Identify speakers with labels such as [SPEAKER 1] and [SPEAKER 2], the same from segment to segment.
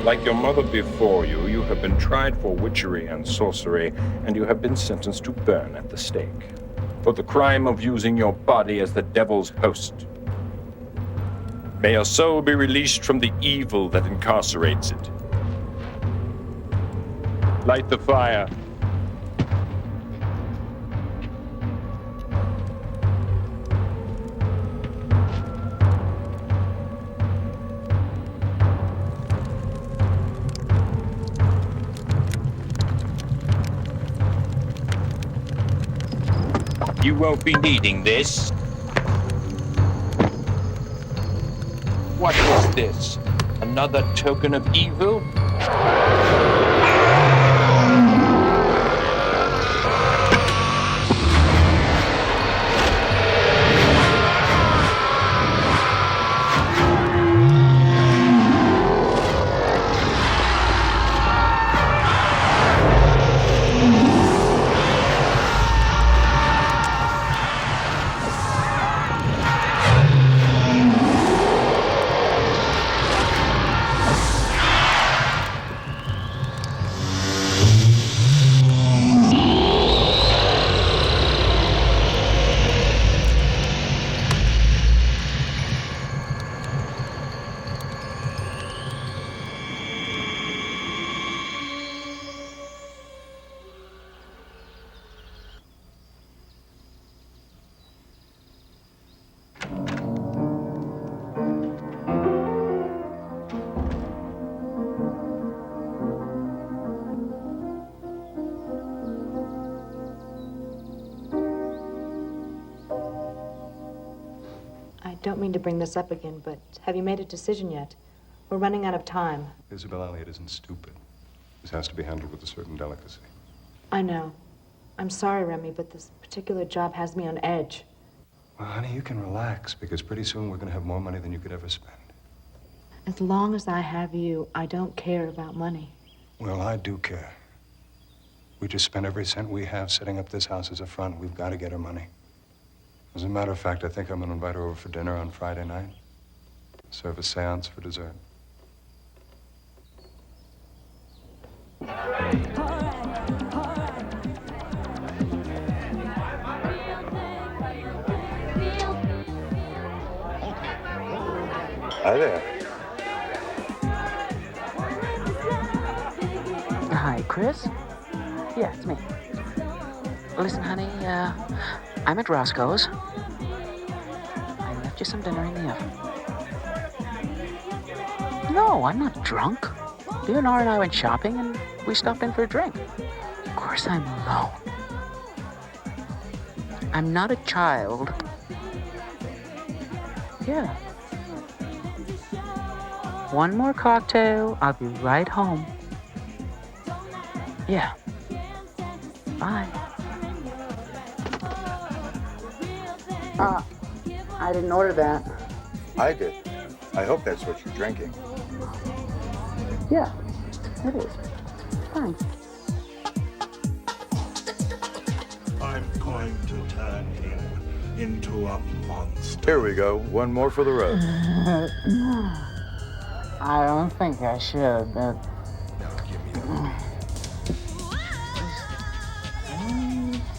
[SPEAKER 1] Like your mother before you, you have been tried for witchery and sorcery, and you have been sentenced to burn at the stake for the crime of using your body as the devil's host. May your soul be released from the evil that incarcerates it. Light the fire. You won't be needing this. What is this? Another token of evil?
[SPEAKER 2] I don't mean to bring this up again, but have you made a decision yet? We're running out of time.
[SPEAKER 3] Isabel Elliot isn't stupid. This has to be handled with a certain delicacy.
[SPEAKER 2] I know. I'm sorry, Remy, but this particular job has me on edge.
[SPEAKER 3] Well, honey, you can relax, because pretty soon we're going to have more money than you could ever spend.
[SPEAKER 2] As long as I have you, I don't care about money.
[SPEAKER 3] Well, I do care. We just spent every cent we have setting up this house as a front. We've got to get her money. As a matter of fact, I think I'm going to invite her over for dinner on Friday night. Serve a seance for dessert. Hi there.
[SPEAKER 4] Hi, Chris? Yeah, it's me. Listen, honey, I'm at Roscoe's. I left you some dinner in the oven. No, I'm not drunk. Leonora and I went shopping and we stopped in for a drink. Of course I'm alone. I'm not a child. Yeah. One more cocktail, I'll be right home. Yeah. Bye. I didn't order that.
[SPEAKER 5] I did. I hope that's what you're drinking.
[SPEAKER 4] Yeah, it is. Thanks.
[SPEAKER 6] I'm going to turn him into a monster.
[SPEAKER 5] Here we go. One more for the road.
[SPEAKER 4] I don't think I should, but...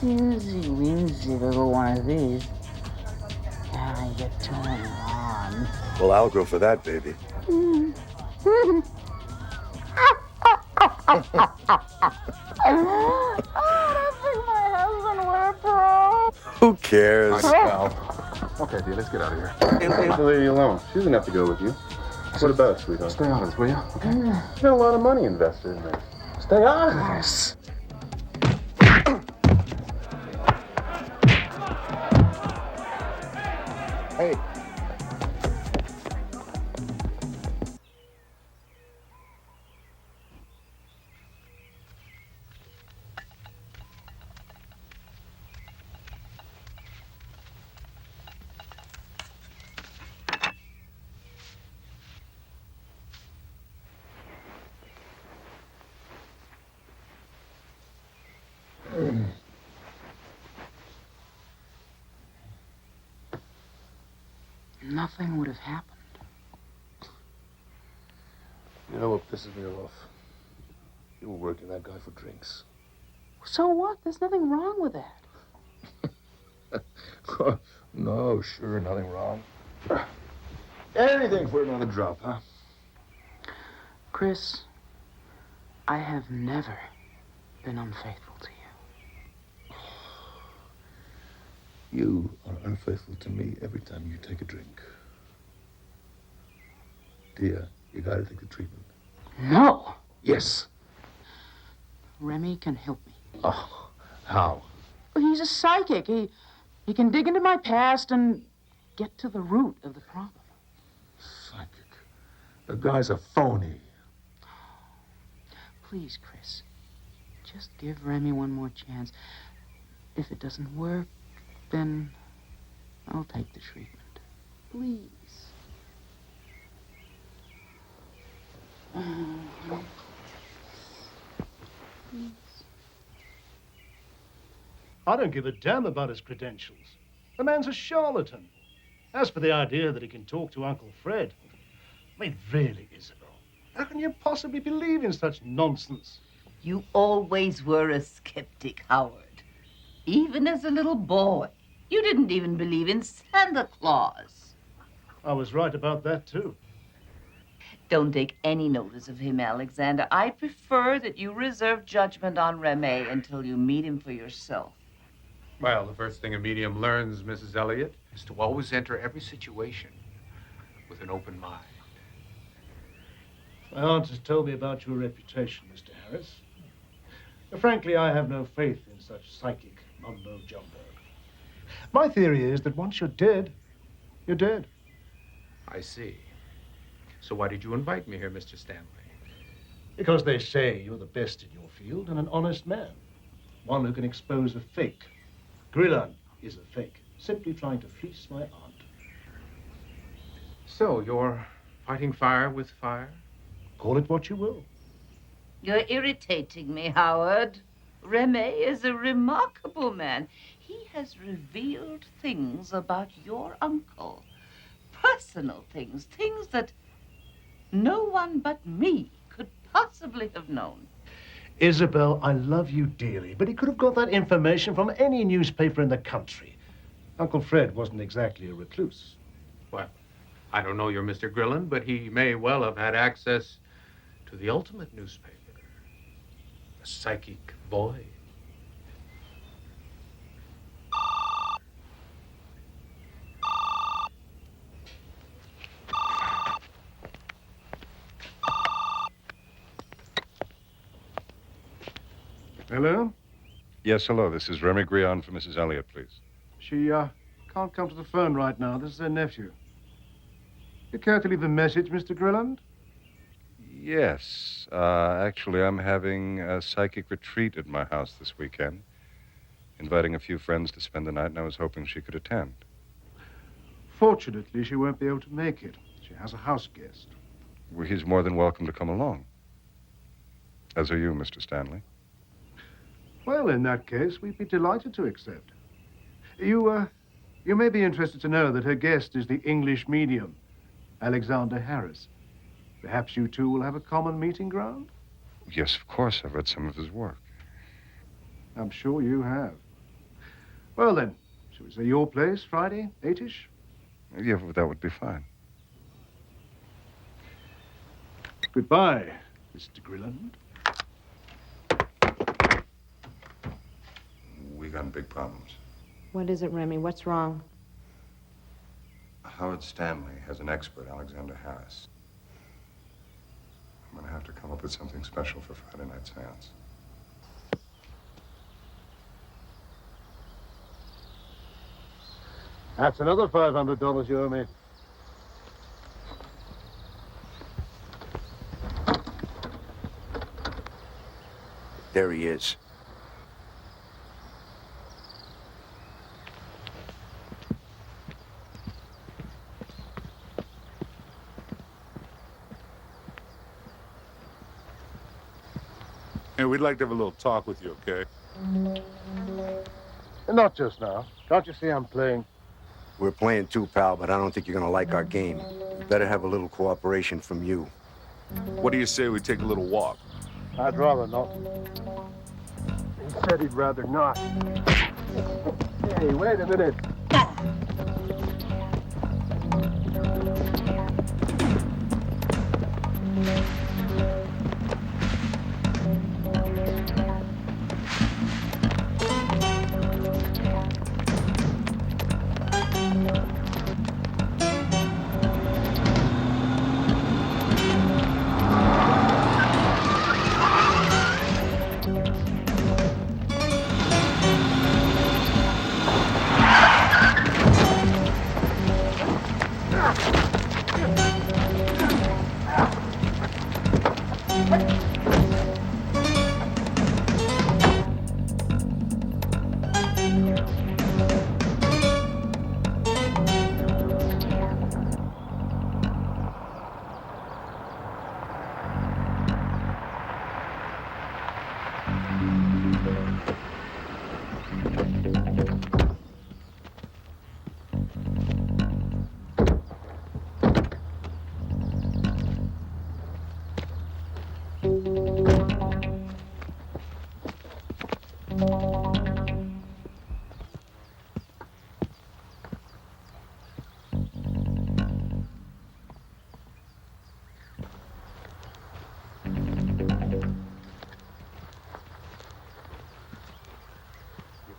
[SPEAKER 4] Easy little one of these. And I get turned on.
[SPEAKER 5] Well, I'll go for that, baby. Who cares?
[SPEAKER 3] Okay, dear, let's get out of here. Leave the lady alone. She doesn't have to go with you. What about it, sweetheart? Stay honest, will you? Okay. You got a lot of money invested in this. Stay honest.
[SPEAKER 5] Hey.
[SPEAKER 4] Nothing would have happened.
[SPEAKER 7] You know what pisses me off? You were working that guy for drinks.
[SPEAKER 4] So what? There's nothing wrong with that.
[SPEAKER 7] No, sure, nothing wrong. Anything for another drop, huh?
[SPEAKER 4] Chris, I have never been unfaithful to you.
[SPEAKER 7] You are unfaithful to me every time you take a drink. Dear, you gotta take the treatment.
[SPEAKER 4] No!
[SPEAKER 7] Yes.
[SPEAKER 4] Remy can help me.
[SPEAKER 7] Oh, how?
[SPEAKER 4] Well, he's a psychic. He can dig into my past and get to the root of the problem.
[SPEAKER 7] Psychic. The guy's a phony.
[SPEAKER 4] Please, Chris, just give Remy one more chance. If it doesn't work, then I'll take the treatment. Please. Please.
[SPEAKER 8] I don't give a damn about his credentials. The man's a charlatan. As for the idea that he can talk to Uncle Fred, I mean, really, Isabel, how can you possibly believe in such nonsense?
[SPEAKER 9] You always were a skeptic, Howard. Even as a little boy. You didn't even believe in Santa Claus.
[SPEAKER 8] I was right about that, too.
[SPEAKER 9] Don't take any notice of him, Alexander. I prefer that you reserve judgment on Remy until you meet him for yourself.
[SPEAKER 10] Well, the first thing a medium learns, Mrs. Elliot, is to always enter every situation with an open mind.
[SPEAKER 8] My aunt has told me about your reputation, Mr. Harris. Frankly, I have no faith in such psychic mumbo-jumbo. My theory is that once you're dead, you're dead.
[SPEAKER 10] I see. So why did you invite me here, Mr. Stanley?
[SPEAKER 8] Because they say you're the best in your field and an honest man. One who can expose a fake. Grillan is a fake, simply trying to fleece my aunt.
[SPEAKER 10] So you're fighting fire with fire?
[SPEAKER 8] Call it what you will.
[SPEAKER 9] You're irritating me, Howard. Remy is a remarkable man. He has revealed things about your uncle. Personal things, things that no one but me could possibly have known.
[SPEAKER 8] Isabel, I love you dearly, but he could have got that information from any newspaper in the country. Uncle Fred wasn't exactly a recluse.
[SPEAKER 10] Well, I don't know your Mr. Grillan, but he may well have had access to the ultimate newspaper. A psychic void.
[SPEAKER 8] Hello?
[SPEAKER 3] Yes, hello. This is Remy Grion for Mrs. Elliot, please.
[SPEAKER 8] She, can't come to the phone right now. This is her nephew. You care to leave a message, Mr. Grilland?
[SPEAKER 3] Yes. Actually, I'm having a psychic retreat at my house this weekend. Inviting a few friends to spend the night, and I was hoping she could attend.
[SPEAKER 8] Fortunately, she won't be able to make it. She has a house guest.
[SPEAKER 3] Well, he's more than welcome to come along. As are you, Mr. Stanley.
[SPEAKER 8] Well, in that case, we'd be delighted to accept. You may be interested to know that her guest is the English medium, Alexander Harris. Perhaps you two will have a common meeting ground?
[SPEAKER 3] Yes, of course. I've read some of his work.
[SPEAKER 8] I'm sure you have. Well, then, shall we say your place, Friday, 8-ish?
[SPEAKER 3] Yeah, that would be fine.
[SPEAKER 8] Goodbye, Mr. Grilland.
[SPEAKER 3] We got big problems.
[SPEAKER 2] What is it, Remy? What's wrong?
[SPEAKER 3] Howard Stanley has an expert, Alexander Harris. I'm going to have to come up with something special for Friday night seance.
[SPEAKER 8] That's another $500 you owe me.
[SPEAKER 5] There he is.
[SPEAKER 6] Hey, we'd like to have a little talk with you, okay?
[SPEAKER 8] Not just now. Can't you see I'm playing?
[SPEAKER 5] We're playing too, pal, but I don't think you're gonna like our game. We better have a little cooperation from you.
[SPEAKER 7] What do you say we take a little walk?
[SPEAKER 8] I'd rather not. He said he'd rather not. Hey, wait a minute.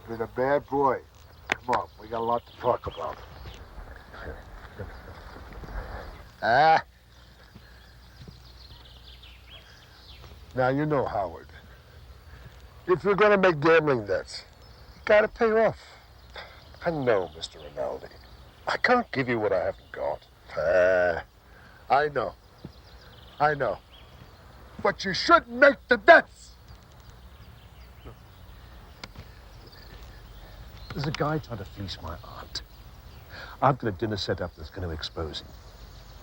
[SPEAKER 11] Been a bad boy. Come on, we got a lot to talk about. Ah. Now, you know, Howard, if you're gonna make gambling debts, you gotta pay off. I know, Mr. Rinaldi. I can't give you what I haven't got. I know. I know. But you should make the debts. There's a guy trying to fleece my aunt. I've got a dinner set up that's going to expose him.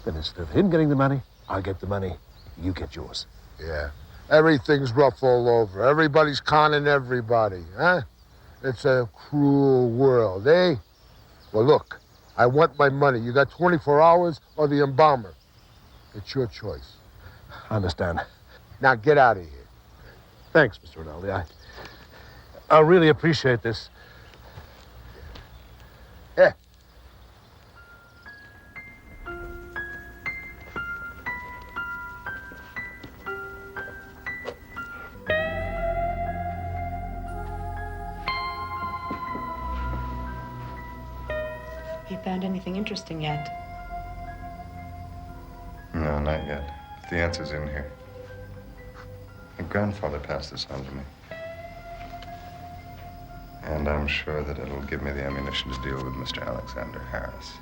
[SPEAKER 11] Then instead of him getting the money, I'll get the money, you get yours. Yeah. Everything's rough all over. Everybody's conning everybody, huh? It's a cruel world, eh? Well, look, I want my money. You got 24 hours or the embalmer. It's your choice. I understand. Now get out of here. Thanks, Mr. Rinaldi. I really appreciate this. Yeah.
[SPEAKER 2] Have you found anything interesting yet?
[SPEAKER 3] No, not yet. The answer's in here. My grandfather passed this on to me. And I'm sure that it'll give me the ammunition to deal with Mr. Alexander Harris.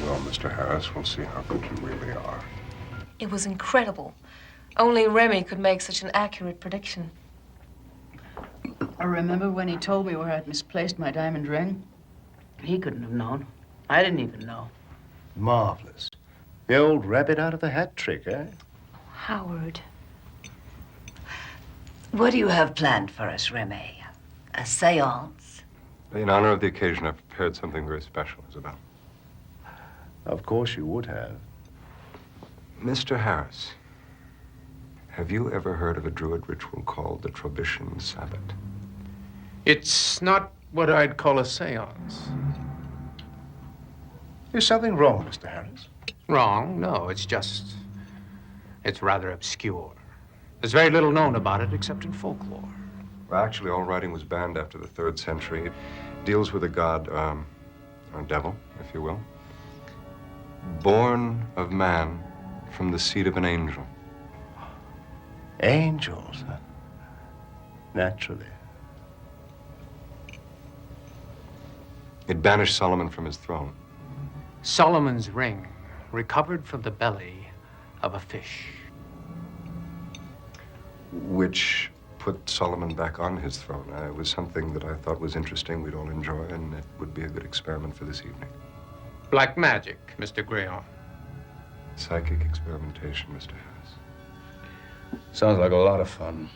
[SPEAKER 3] Well, Mr. Harris, we'll see how good you really are.
[SPEAKER 12] It was incredible. Only Remy could make such an accurate prediction.
[SPEAKER 4] I remember when he told me where I'd misplaced my diamond ring. He couldn't have known. I didn't even know.
[SPEAKER 11] Marvelous. The old rabbit out of the hat trick, eh?
[SPEAKER 12] Howard.
[SPEAKER 9] What do you have planned for us, Remy? A seance?
[SPEAKER 3] In honor of the occasion, I've prepared something very special, Isabel.
[SPEAKER 11] Of course you would have.
[SPEAKER 3] Mr. Harris, have you ever heard of a Druid ritual called the Trobitian Sabbat?
[SPEAKER 10] It's not what I'd call a seance.
[SPEAKER 11] Is something wrong, Mr. Harris?
[SPEAKER 10] Wrong? No, it's rather obscure. There's very little known about it except in folklore.
[SPEAKER 3] Well, actually, all writing was banned after the 3rd century. It deals with a god, or devil, if you will, born of man from the seed of an angel.
[SPEAKER 11] Angels, huh? Naturally.
[SPEAKER 3] It banished Solomon from his throne.
[SPEAKER 10] Solomon's ring, recovered from the belly of a fish.
[SPEAKER 3] Which put Solomon back on his throne. It was something that I thought was interesting, we'd all enjoy, and it would be a good experiment for this evening.
[SPEAKER 10] Black magic, Mr. Graham.
[SPEAKER 3] Psychic experimentation, Mr. Harris.
[SPEAKER 7] Sounds like a lot of fun.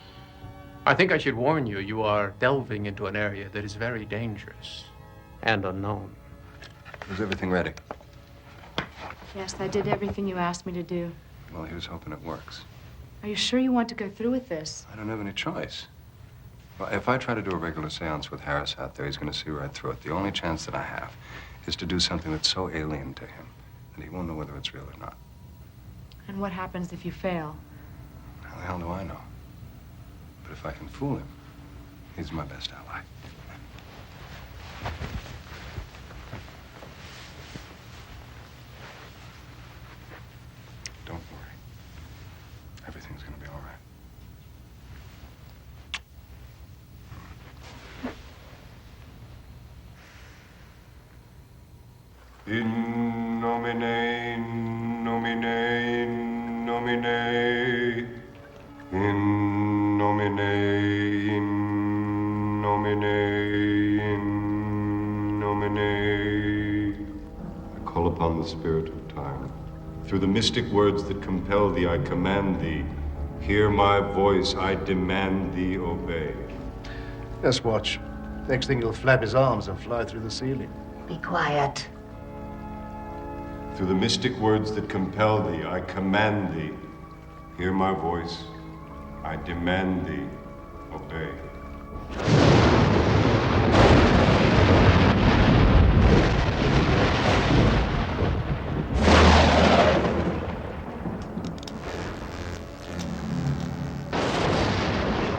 [SPEAKER 10] I think I should warn you, you are delving into an area that is very dangerous and unknown.
[SPEAKER 3] Is everything ready?
[SPEAKER 2] Yes, I did everything you asked me to do.
[SPEAKER 3] Well, here's hoping it works.
[SPEAKER 2] Are you sure you want to go through with this?
[SPEAKER 3] I don't have any choice. Well, if I try to do a regular seance with Harris out there, he's going to see right through it. The only chance that I have is to do something that's so alien to him that he won't know whether it's real or not.
[SPEAKER 2] And what happens if you fail?
[SPEAKER 3] How the hell do I know? But if I can fool him, he's my best ally. Don't worry. Everything's gonna be all right. In nomine, nomine, nomine. In nomine, in nomine, in nomine. I call upon the spirit of time. Through the mystic words that compel thee, I command thee. Hear my voice, I demand thee, obey.
[SPEAKER 8] Just watch. Next thing he'll flap his arms and fly through the ceiling.
[SPEAKER 9] Be quiet.
[SPEAKER 3] Through the mystic words that compel thee, I command thee. Hear my voice, I demand thee, obey.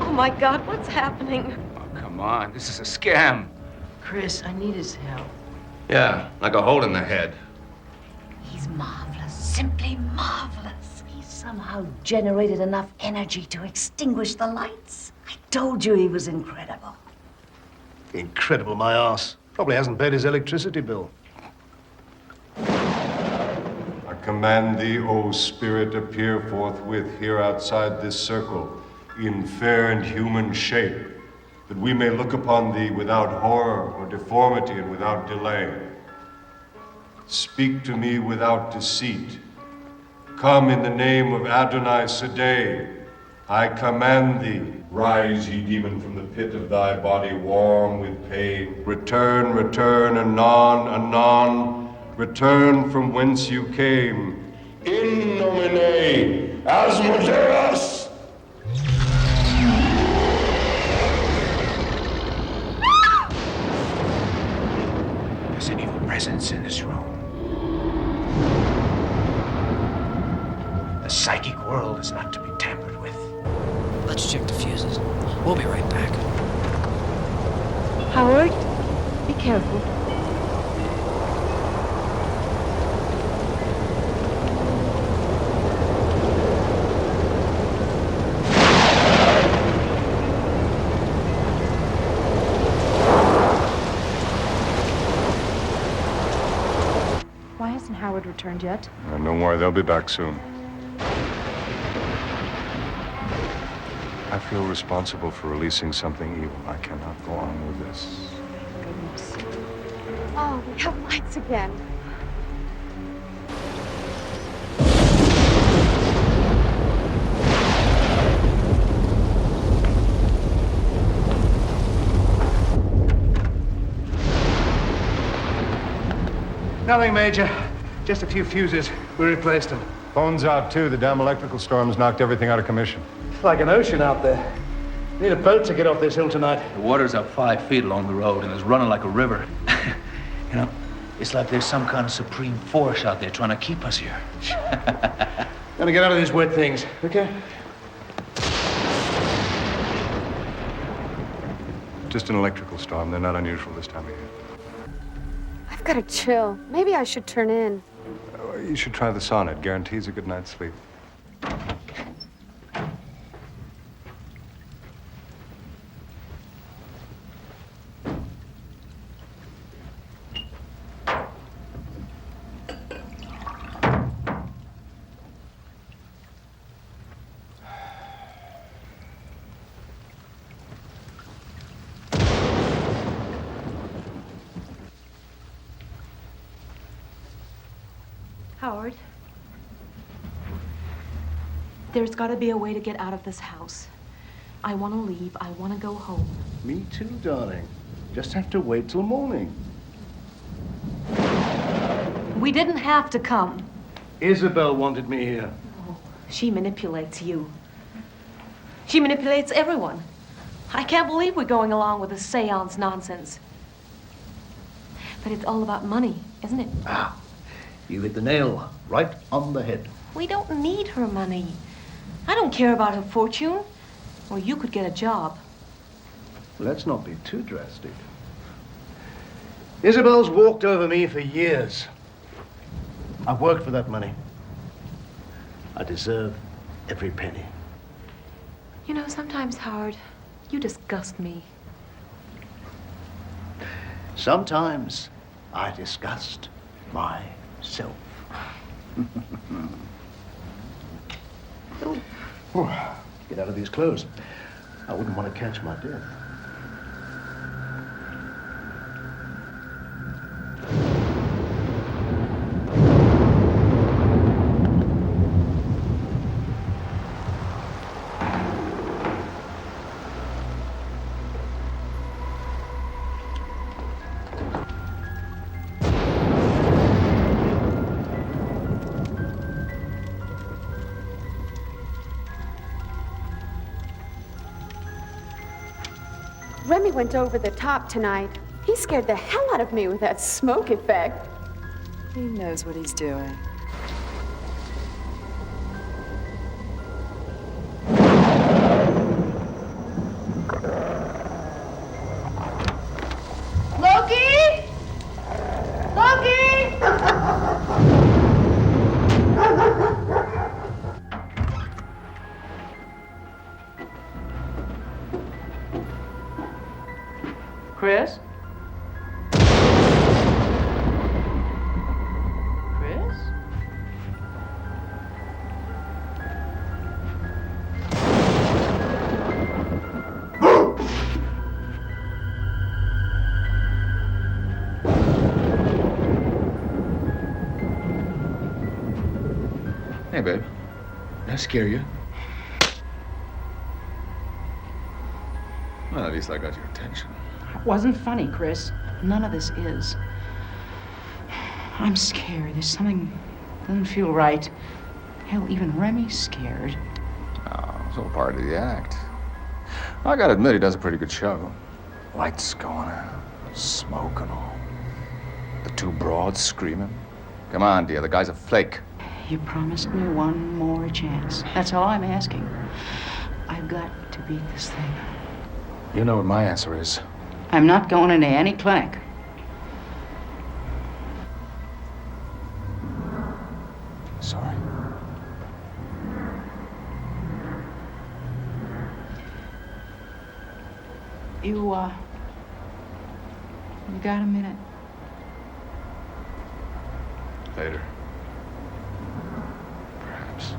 [SPEAKER 12] Oh my God, what's happening?
[SPEAKER 5] Oh, come on. This is a scam.
[SPEAKER 9] Chris, I need his help.
[SPEAKER 5] Yeah, like a hole in the head.
[SPEAKER 9] He's marvelous, simply marvelous. He somehow generated enough energy to extinguish the lights. I told you he was incredible.
[SPEAKER 8] Incredible, my ass. Probably hasn't paid his electricity bill.
[SPEAKER 3] I command thee, O Spirit, appear forthwith here outside this circle, in fair and human shape, that we may look upon thee without horror or deformity and without delay. Speak to me without deceit. Come in the name of Adonai Sedai. I command thee. Rise, ye demon, from the pit of thy body, warm with pain. Return, return, anon, anon. Return from whence you came. In nomine Asmodeus.
[SPEAKER 5] There's an evil presence in this room. The psychic world is not to be tampered with.
[SPEAKER 13] Let's check the fuses. We'll be right back.
[SPEAKER 2] Howard, be careful. Why hasn't Howard returned yet?
[SPEAKER 3] Don't worry, they'll be back soon. I feel responsible for releasing something evil. I cannot go on with this.
[SPEAKER 2] Goodness. Oh, we have lights again.
[SPEAKER 8] Nothing major. Just a few fuses. We replaced them.
[SPEAKER 3] Phone's out, too. The damn electrical storm's knocked everything out of commission.
[SPEAKER 8] It's like an ocean out there. Need a boat to get off this hill tonight.
[SPEAKER 14] The water's up 5 feet along the road and it's running like a river. You know, it's like there's some kind of supreme force out there trying to keep us here.
[SPEAKER 8] Gonna get out of these wet things, okay?
[SPEAKER 3] Just an electrical storm. They're not unusual this time of year.
[SPEAKER 15] I've got to chill. Maybe I should turn in.
[SPEAKER 3] You should try the sauna. It guarantees a good night's sleep.
[SPEAKER 2] Howard, there's got to be a way to get out of this house. I want to leave. I want to go home.
[SPEAKER 8] Me too, darling. Just have to wait till morning.
[SPEAKER 2] We didn't have to come.
[SPEAKER 8] Isabel wanted me here.
[SPEAKER 2] Oh, she manipulates you. She manipulates everyone. I can't believe we're going along with this seance nonsense. But it's all about money, isn't it?
[SPEAKER 11] Ah, you hit the nail right on the head.
[SPEAKER 2] We don't need her money. I don't care about her fortune. Or you could get a job.
[SPEAKER 8] Let's not be too drastic. Isabel's walked over me for years. I've worked for that money. I deserve every penny.
[SPEAKER 2] You know, sometimes, Howard, you disgust me.
[SPEAKER 11] Sometimes I disgust myself. Get out of these clothes. I wouldn't want to catch my death.
[SPEAKER 15] Remy went over the top tonight. He scared the hell out of me with that smoke effect.
[SPEAKER 16] He knows what he's doing.
[SPEAKER 9] Loki! Loki!
[SPEAKER 4] Chris? Chris?
[SPEAKER 14] Hey, babe. Did I scare you? Well, at least I got your attention.
[SPEAKER 4] It wasn't funny, Chris. None of this is. I'm scared. There's something doesn't feel right. Hell, even Remy's scared.
[SPEAKER 14] Oh, it's all part of the act. I gotta admit, he does a pretty good show. Lights going out, smoke and all. The two broads screaming. Come on, dear, the guy's a flake.
[SPEAKER 4] You promised me one more chance. That's all I'm asking. I've got to beat this thing.
[SPEAKER 14] You know what my answer is.
[SPEAKER 4] I'm not going into any clinic.
[SPEAKER 14] Sorry.
[SPEAKER 4] You got a minute?
[SPEAKER 14] Later. Perhaps.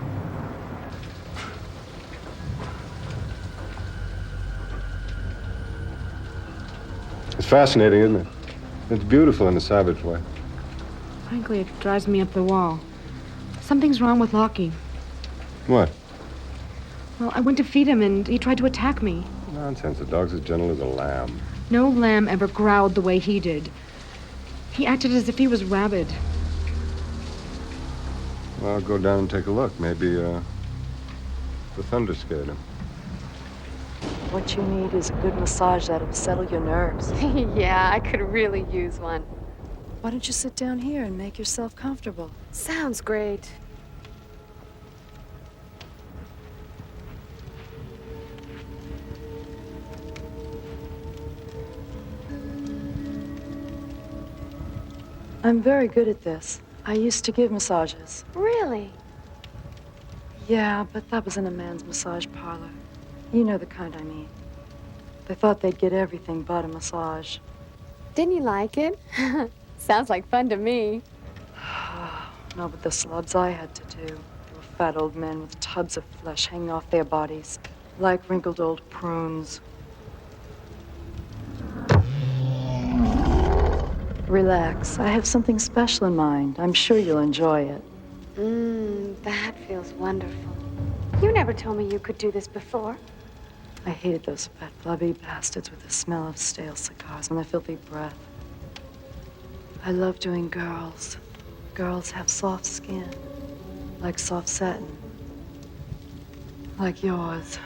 [SPEAKER 3] It's fascinating, isn't it? It's beautiful in a savage way.
[SPEAKER 2] Frankly, it drives me up the wall. Something's wrong with Lockie.
[SPEAKER 3] What?
[SPEAKER 2] Well, I went to feed him and he tried to attack me.
[SPEAKER 3] Nonsense. The dog's as gentle as a lamb.
[SPEAKER 2] No lamb ever growled the way he did. He acted as if he was rabid.
[SPEAKER 3] Well, I'll go down and take a look. Maybe, the thunder scared him.
[SPEAKER 16] What you need is a good massage that'll settle your nerves.
[SPEAKER 15] Yeah, I could really use one.
[SPEAKER 16] Why don't you sit down here and make yourself comfortable?
[SPEAKER 15] Sounds great.
[SPEAKER 16] I'm very good at this. I used to give massages.
[SPEAKER 15] Really?
[SPEAKER 16] Yeah, but that was in a man's massage parlor. You know the kind I mean. They thought they'd get everything but a massage.
[SPEAKER 15] Didn't you like it? Sounds like fun to me.
[SPEAKER 16] No, but the slubs I had to do. They were fat old men with tubs of flesh hanging off their bodies, like wrinkled old prunes. Relax. I have something special in mind. I'm sure you'll enjoy it.
[SPEAKER 15] That feels wonderful. You never told me you could do this before.
[SPEAKER 16] I hated those fat, flabby bastards with the smell of stale cigars and the filthy breath. I love doing girls. Girls have soft skin, like soft satin. Like yours.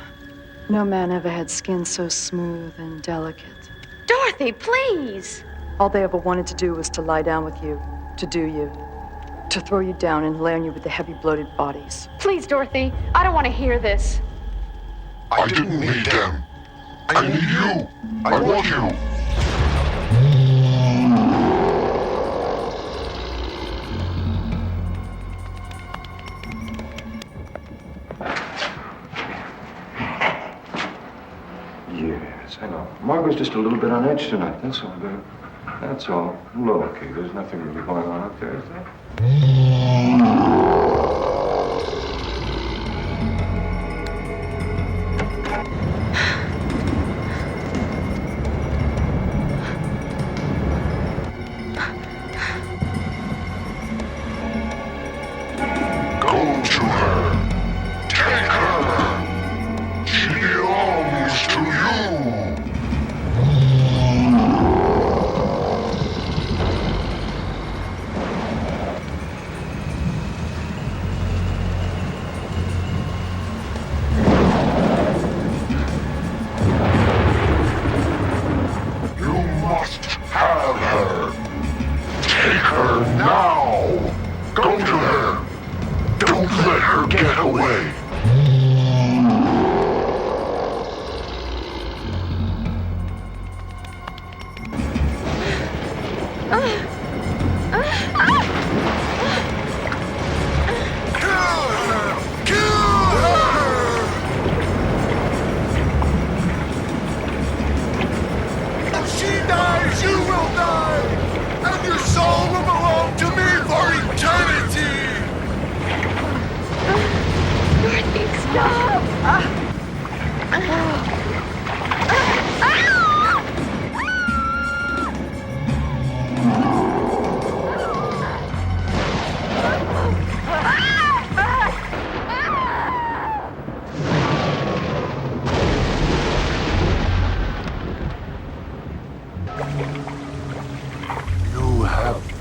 [SPEAKER 16] No man ever had skin so smooth and delicate.
[SPEAKER 15] Dorothy, please!
[SPEAKER 16] All they ever wanted to do was to lie down with you, to do you, to throw you down and lay on you with the heavy, bloated bodies.
[SPEAKER 15] Please, Dorothy, I don't want to hear this.
[SPEAKER 6] I didn't need them. I need you. I want you.
[SPEAKER 3] Yes, I know. Margot's just a little bit on edge tonight. That's all, babe. That's all. Low-key. There's nothing really going on up there, is there?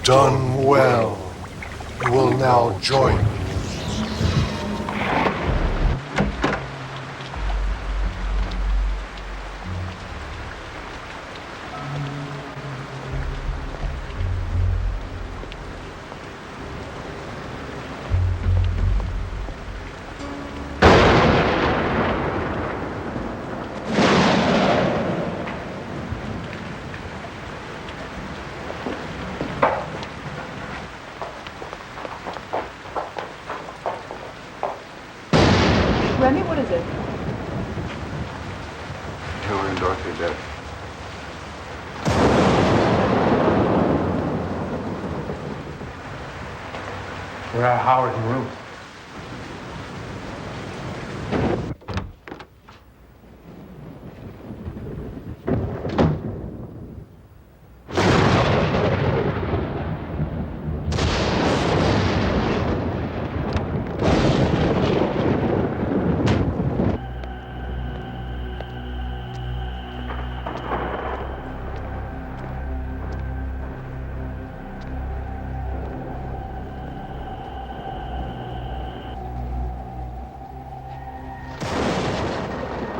[SPEAKER 6] Done well. You will now join me.
[SPEAKER 16] Remy, what is it?
[SPEAKER 3] Hillary and Dorothy are dead.
[SPEAKER 10] Where are Howard and Ruth?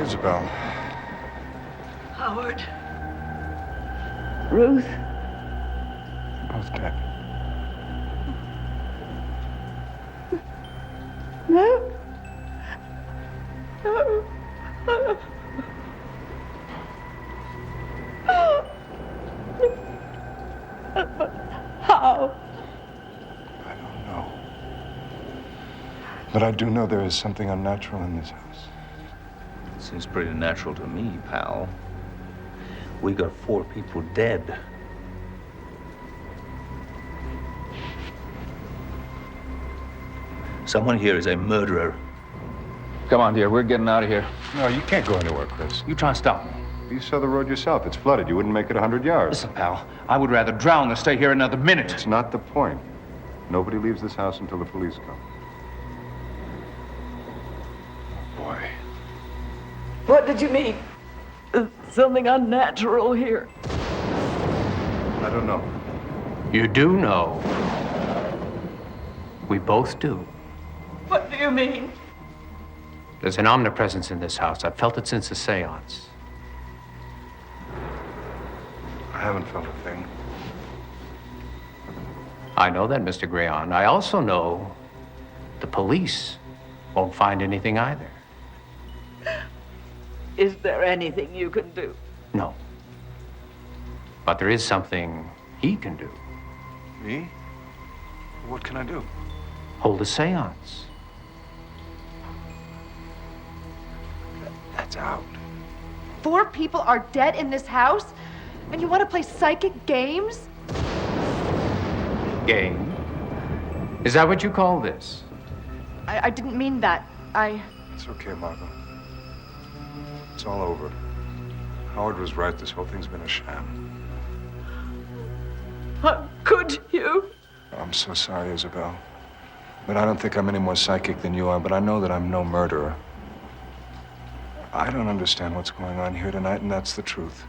[SPEAKER 3] Isabel.
[SPEAKER 9] Howard. Ruth.
[SPEAKER 3] They're both dead.
[SPEAKER 9] No. No. How?
[SPEAKER 3] I don't know. But I do know there is something unnatural in this house.
[SPEAKER 5] Seems pretty natural to me, pal. We got 4 people dead. Someone here is a murderer.
[SPEAKER 14] Come on, dear. We're getting out of here.
[SPEAKER 3] No, you can't go anywhere, Chris.
[SPEAKER 10] You try and stop me.
[SPEAKER 3] You saw the road yourself. It's flooded. You wouldn't make it 100 yards.
[SPEAKER 10] Listen, pal, I would rather drown than stay here another minute.
[SPEAKER 3] It's not the point. Nobody leaves this house until the police come. Boy.
[SPEAKER 17] What did you mean? Something unnatural here.
[SPEAKER 3] I don't know.
[SPEAKER 10] You do know. We both do.
[SPEAKER 17] What do you mean?
[SPEAKER 10] There's an omnipresence in this house. I've felt it since the seance.
[SPEAKER 3] I haven't felt a thing.
[SPEAKER 10] I know that, Mr. Grayon. I also know the police won't find anything either.
[SPEAKER 17] Is there anything you can do?
[SPEAKER 10] No. But there is something he can do.
[SPEAKER 3] Me? What can I do?
[SPEAKER 10] Hold a seance.
[SPEAKER 3] That's out.
[SPEAKER 15] 4 people are dead in this house? And you want to play psychic games?
[SPEAKER 10] Game? Is that what you call this?
[SPEAKER 15] I didn't mean that.
[SPEAKER 3] It's okay, Margot. It's all over. Howard was right. This whole thing's been a sham.
[SPEAKER 17] How could you?
[SPEAKER 3] I'm so sorry, Isabel. But I don't think I'm any more psychic than you are, but I know that I'm no murderer. I don't understand what's going on here tonight, and that's the truth.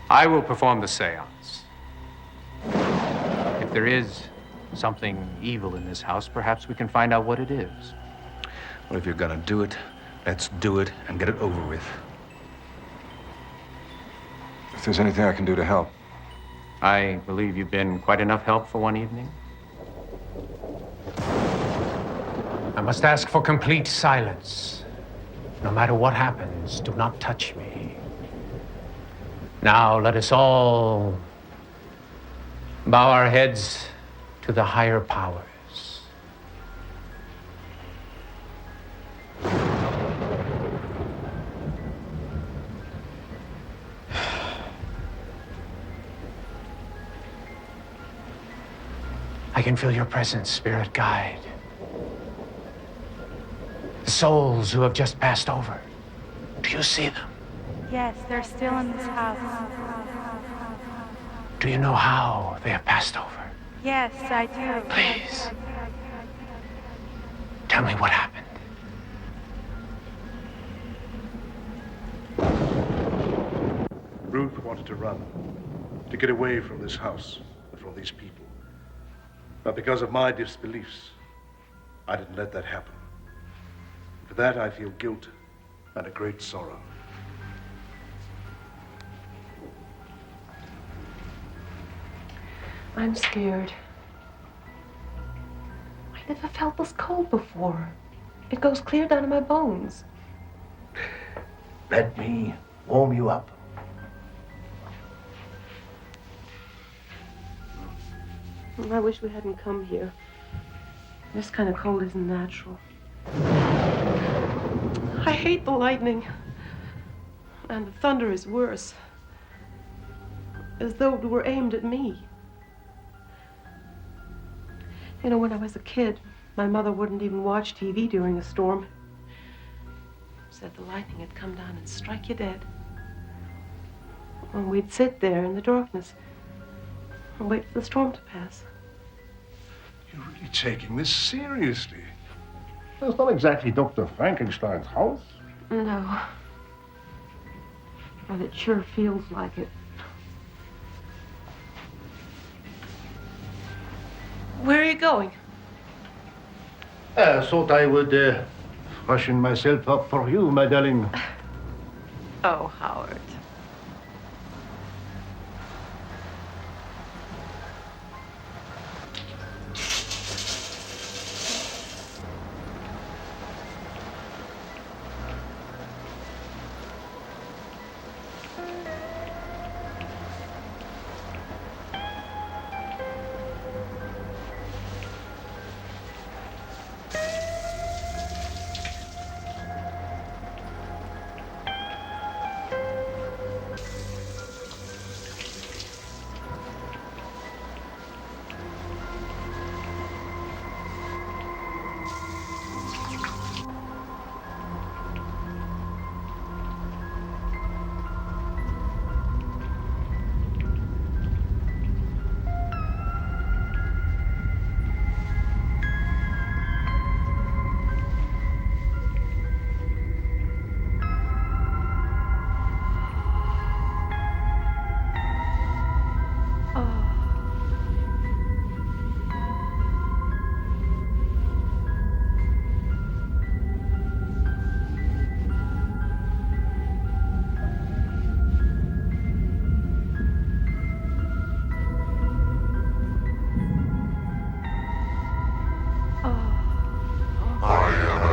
[SPEAKER 10] I will perform the seance. If there is something evil in this house, perhaps we can find out what it is.
[SPEAKER 14] Well, if you're gonna do it, let's do it and get it over with.
[SPEAKER 3] If there's anything I can do to help.
[SPEAKER 10] I believe you've been quite enough help for one evening. I must ask for complete silence. No matter what happens, do not touch me. Now let us all bow our heads to the higher powers. I can feel your presence, spirit guide. The souls who have just passed over. Do you see them?
[SPEAKER 18] Yes, they're still in this house.
[SPEAKER 10] Do you know how they have passed over?
[SPEAKER 18] Yes, I do.
[SPEAKER 10] Please. Tell me what happened.
[SPEAKER 11] Ruth wanted to run, to get away from this house and from these people. But because of my disbeliefs, I didn't let that happen. For that, I feel guilt and a great sorrow.
[SPEAKER 2] I'm scared. I never felt this cold before. It goes clear down to my bones.
[SPEAKER 7] Let me warm you up.
[SPEAKER 2] I wish we hadn't come here. This kind of cold isn't natural. I hate the lightning. And the thunder is worse. As though it were aimed at me. You know, when I was a kid, my mother wouldn't even watch TV during a storm. Said the lightning had come down and strike you dead. And we'd sit there in the darkness and wait for the storm to pass.
[SPEAKER 11] You're really taking this seriously.
[SPEAKER 7] That's not exactly Dr. Frankenstein's house.
[SPEAKER 2] No. But it sure feels like it. Where are you going?
[SPEAKER 11] I thought I would freshen myself up for you, my darling.
[SPEAKER 2] Oh, Howard.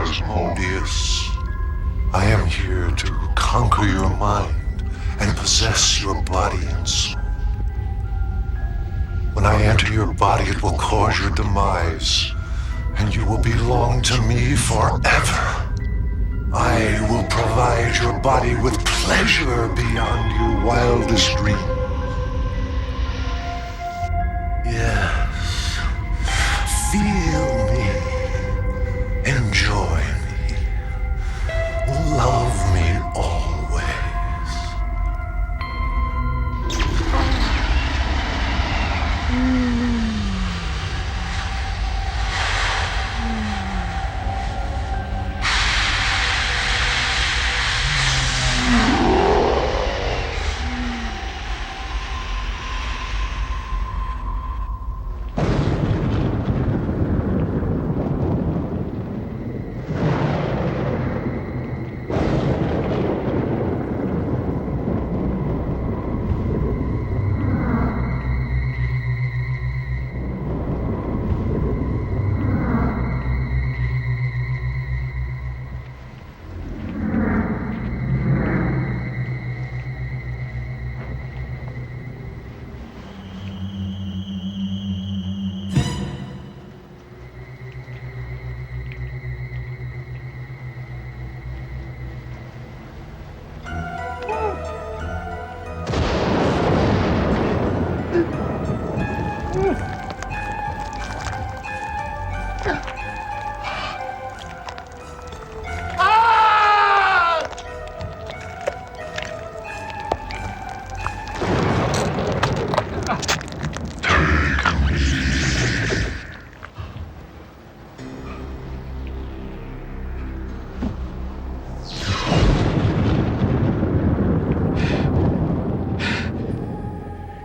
[SPEAKER 6] Asmodeus. I am here to conquer your mind and possess your body and soul. When I enter your body, it will cause your demise, and you will belong to me forever. I will provide your body with pleasure beyond your wildest dreams. Yes. Feel me. Enjoy me. Love me always.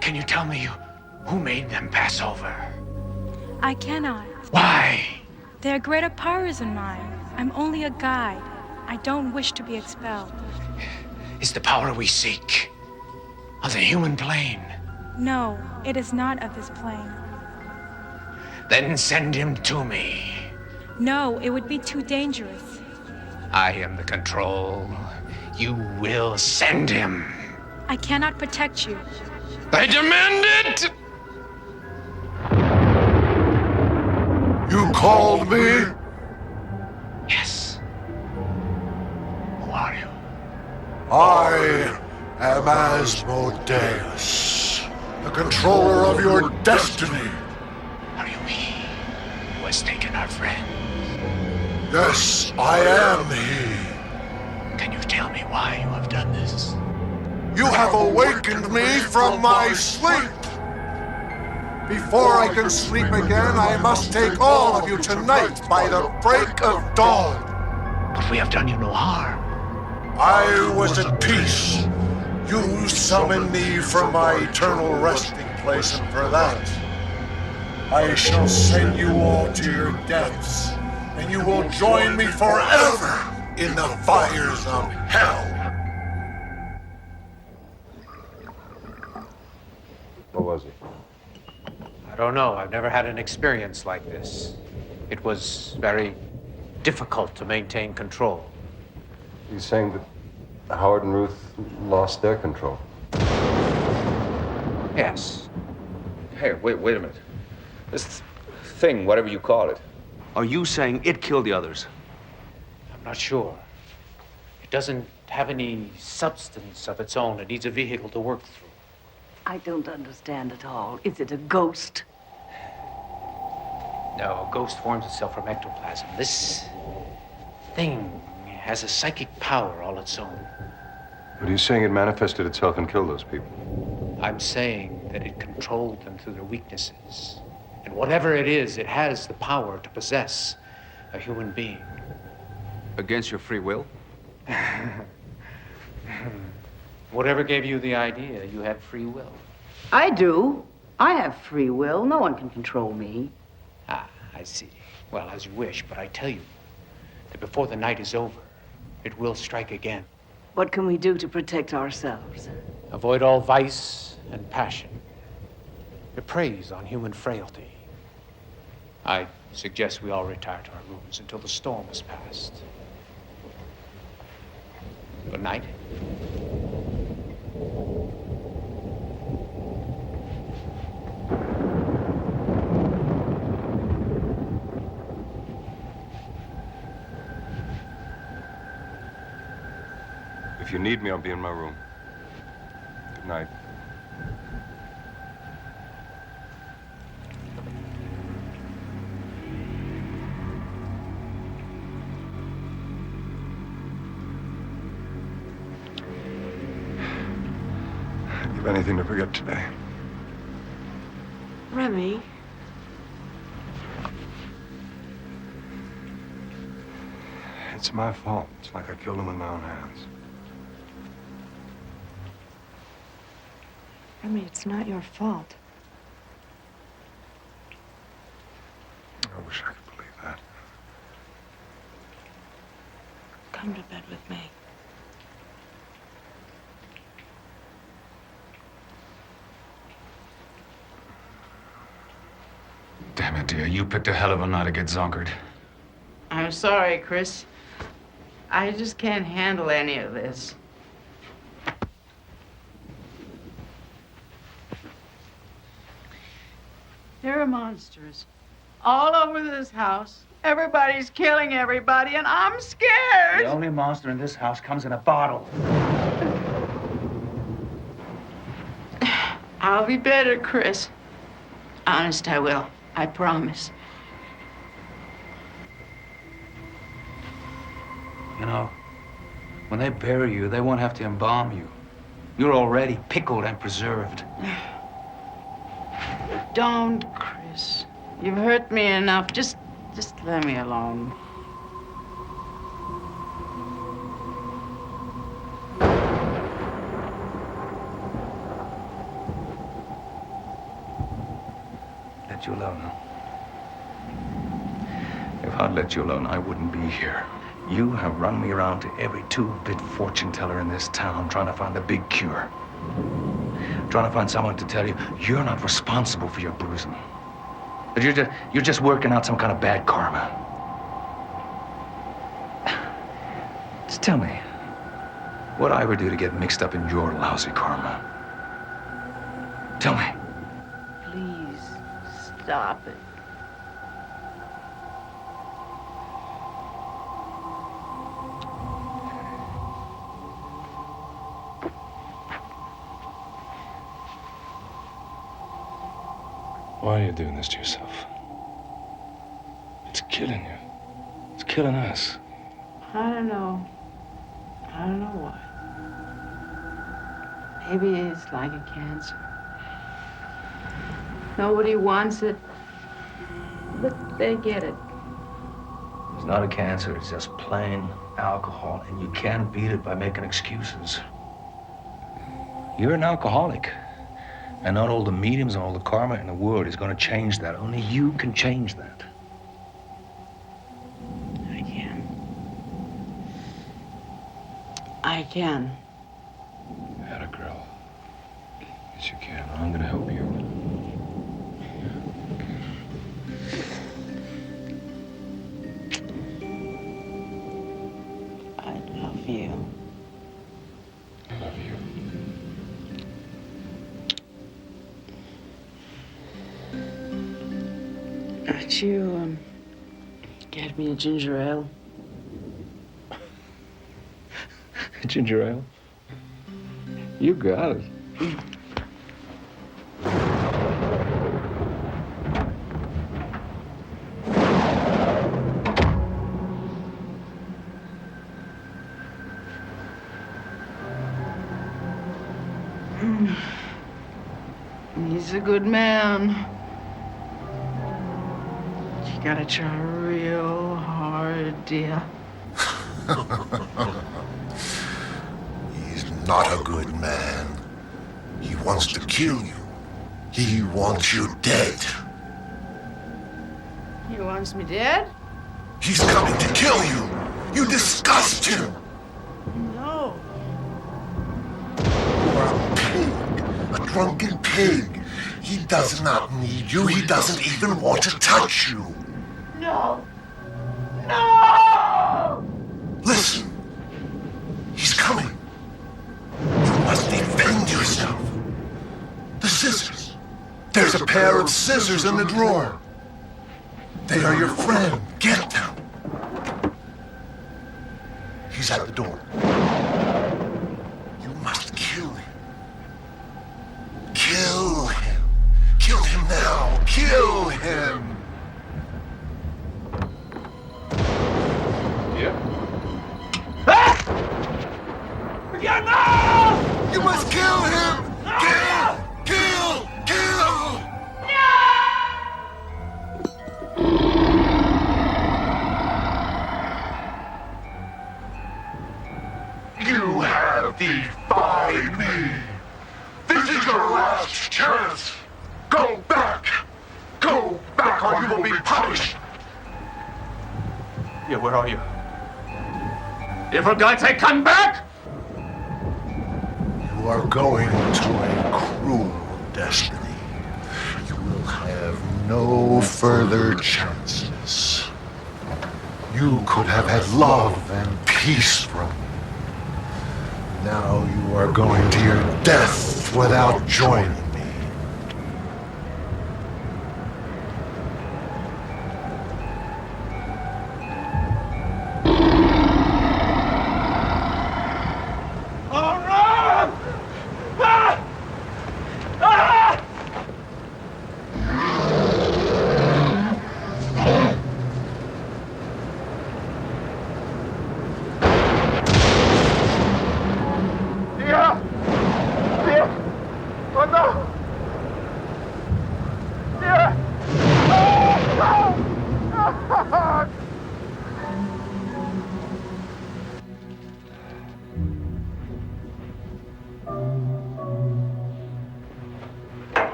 [SPEAKER 13] Can you tell me who made them pass over?
[SPEAKER 18] I cannot.
[SPEAKER 13] Why?
[SPEAKER 18] There are greater powers than mine. I'm only a guide. I don't wish to be expelled.
[SPEAKER 13] Is the power we seek of the human plane?
[SPEAKER 18] No, it is not of this plane.
[SPEAKER 13] Then send him to me.
[SPEAKER 18] No, it would be too dangerous.
[SPEAKER 13] I am the control. You will send him.
[SPEAKER 18] I cannot protect you.
[SPEAKER 13] I demand it!
[SPEAKER 6] You called me?
[SPEAKER 13] Yes. Who are you?
[SPEAKER 6] I am Asmodeus, the controller of your destiny.
[SPEAKER 13] Are you he who has taken our friend?
[SPEAKER 6] Yes, I am he.
[SPEAKER 13] Can you tell me why you have done this?
[SPEAKER 6] You have awakened me from my sleep. Before I can sleep again, I must take all of you tonight by the break of dawn.
[SPEAKER 13] But we have done you no harm.
[SPEAKER 6] I was at peace. You summoned me from my eternal resting place, and for that, I shall send you all to your deaths, and you will join me forever in the fires of hell.
[SPEAKER 3] What was it?
[SPEAKER 10] I don't know. I've never had an experience like this. It was very difficult to maintain control.
[SPEAKER 3] He's saying that Howard and Ruth lost their control.
[SPEAKER 10] Yes.
[SPEAKER 14] Hey, wait a minute. This thing, whatever you call it.
[SPEAKER 5] Are you saying it killed the others?
[SPEAKER 10] I'm not sure. It doesn't have any substance of its own. It needs a vehicle to work through.
[SPEAKER 17] I don't understand at all. Is it a ghost?
[SPEAKER 10] No, a ghost forms itself from ectoplasm. This thing has a psychic power all its own.
[SPEAKER 3] But he's saying it manifested itself and killed those people.
[SPEAKER 10] I'm saying that it controlled them through their weaknesses. And whatever it is, it has the power to possess a human being.
[SPEAKER 5] Against your free will?
[SPEAKER 10] Whatever gave you the idea, you have free will.
[SPEAKER 9] I do. I have free will. No one can control me.
[SPEAKER 10] Ah, I see. Well, as you wish, but I tell you that before the night is over, it will strike again.
[SPEAKER 9] What can we do to protect ourselves?
[SPEAKER 10] Avoid all vice and passion. It preys on human frailty. I
[SPEAKER 13] suggest we all retire to our rooms until the storm has passed. Good night.
[SPEAKER 3] If you need me, I'll be in my room. Good night. Give anything to forget today.
[SPEAKER 16] Remy.
[SPEAKER 3] It's my fault. It's like I killed him with my own hands.
[SPEAKER 16] Remy, it's not your fault.
[SPEAKER 3] I wish I could believe that.
[SPEAKER 16] Come to bed with me.
[SPEAKER 14] Damn it, dear. You picked a hell of a night to get zonkered.
[SPEAKER 9] I'm sorry, Chris. I just can't handle any of this. There are monsters all over this house. Everybody's killing everybody, and I'm scared.
[SPEAKER 5] The only monster in this house comes in a bottle.
[SPEAKER 9] I'll be better, Chris. Honest, I will. I promise.
[SPEAKER 5] You know, when they bury you, they won't have to embalm you. You're already pickled and preserved.
[SPEAKER 9] Don't, Chris. You've hurt me enough. Just let me alone.
[SPEAKER 5] Let you alone, huh? If I'd let you alone, I wouldn't be here. You have run me around to every two-bit fortune teller in this town trying to find the big cure. Trying to find someone to tell you you're not responsible for your bruising. That you're just working out some kind of bad karma. Just tell me, what'd I ever do to get mixed up in your lousy karma? Tell me.
[SPEAKER 9] Please, stop it.
[SPEAKER 7] Why are you doing this to yourself? It's killing you. It's killing us.
[SPEAKER 9] I don't know. I don't know why. Maybe it's like a cancer. Nobody wants it, but they get it.
[SPEAKER 5] It's not a cancer, it's just plain alcohol, and you can't beat it by making excuses. You're an alcoholic. And not all the mediums and all the karma in the world is going to change that. Only you can change that.
[SPEAKER 9] I can. I can.
[SPEAKER 7] Had a girl. Yes, you can. I'm gonna help you.
[SPEAKER 9] I love you.
[SPEAKER 7] I love you.
[SPEAKER 9] Could you, get me a ginger ale?
[SPEAKER 7] Ginger ale? You got it.
[SPEAKER 9] He's a good man. You gotta try real hard, dear.
[SPEAKER 6] He's not a good man. He wants to kill you. He wants you dead.
[SPEAKER 9] He wants me dead?
[SPEAKER 6] He's coming to kill you. You disgust him.
[SPEAKER 9] No.
[SPEAKER 6] You're a pig, a drunken pig. He does not need you. He doesn't even want to touch you.
[SPEAKER 9] No! No!
[SPEAKER 6] Listen. He's coming. You must defend yourself. The scissors. There's a pair of scissors in the drawer. They are your friend. Get them. He's at the door. You must kill him. Kill him. Kill him now. Kill him.
[SPEAKER 14] Yeah.
[SPEAKER 6] Yeah, no! You must kill him! Kill! Kill! Kill! You have defied me. This is your last chance. Go back. Go back or you will be punished.
[SPEAKER 10] Yeah, where are you? Yeah, for God's sake, come back!
[SPEAKER 6] You are going to a cruel destiny. You will have no further chances. You could have had love and peace from me. Now you are going to your death without joining me.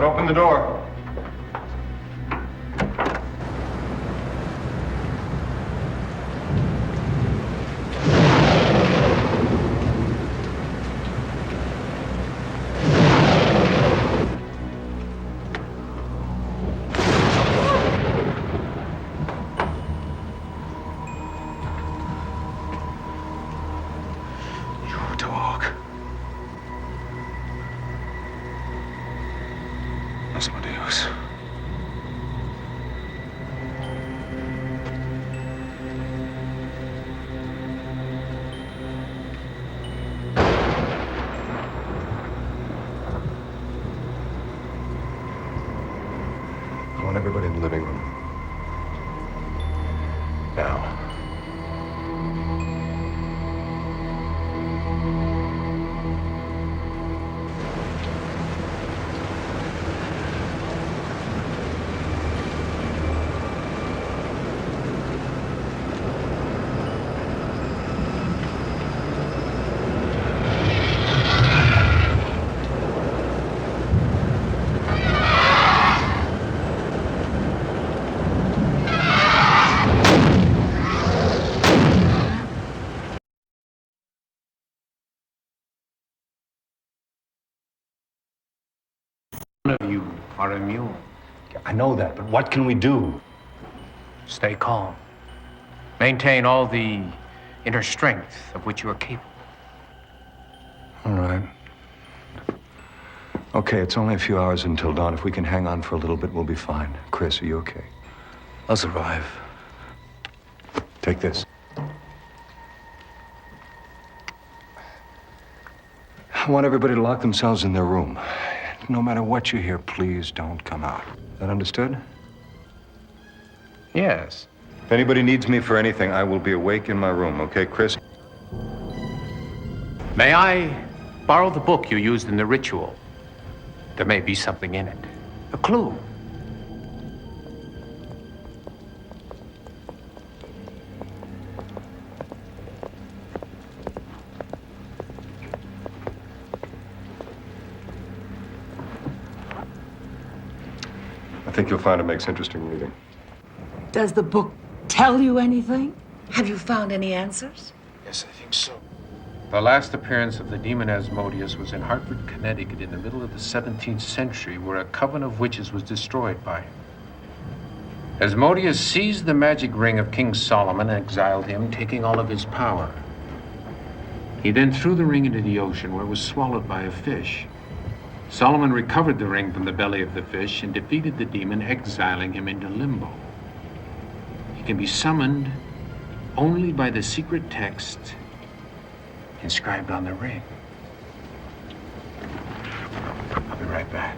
[SPEAKER 3] Open the door.
[SPEAKER 5] You dog. Asmodeus.
[SPEAKER 3] I want everybody in the living room. Now.
[SPEAKER 10] None of you are immune.
[SPEAKER 11] I know that, but what can we do?
[SPEAKER 10] Stay calm. Maintain all the inner strength of which you are capable.
[SPEAKER 3] All right. Okay, it's only a few hours until dawn. If we can hang on for a little bit, we'll be fine. Chris, are you okay?
[SPEAKER 5] I'll survive.
[SPEAKER 3] Take this. I want everybody to lock themselves in their room. No matter what you hear, please don't come out. Is that understood?
[SPEAKER 10] Yes.
[SPEAKER 3] If anybody needs me for anything, I will be awake in my room, okay, Chris?
[SPEAKER 10] May I borrow the book you used in the ritual? There may be something in it. A clue.
[SPEAKER 3] I think you'll find it makes interesting reading.
[SPEAKER 17] Does the book tell you anything?
[SPEAKER 9] Have you found any answers?
[SPEAKER 11] Yes, I think so.
[SPEAKER 10] The last appearance of the demon Asmodeus was in Hartford, Connecticut in the middle of the 17th century, where a coven of witches was destroyed by him. Asmodeus seized the magic ring of King Solomon and exiled him, taking all of his power. He then threw the ring into the ocean, where it was swallowed by a fish. Solomon recovered the ring from the belly of the fish and defeated the demon, exiling him into limbo. He can be summoned only by the secret text inscribed on the ring. I'll be right back.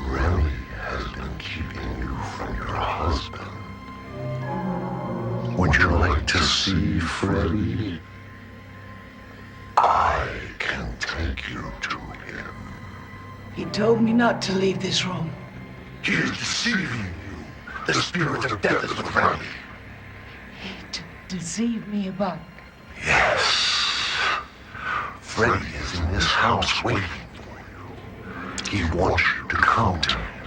[SPEAKER 6] Remy has been keeping you from your husband. Would you like to see Freddy? I can take you to him.
[SPEAKER 9] He told me not to leave this room.
[SPEAKER 6] He is deceiving you. The spirit of death is with Remy.
[SPEAKER 9] Deceive me about.
[SPEAKER 6] Yes. Freddy is in this house waiting for you. He wants you to come to him.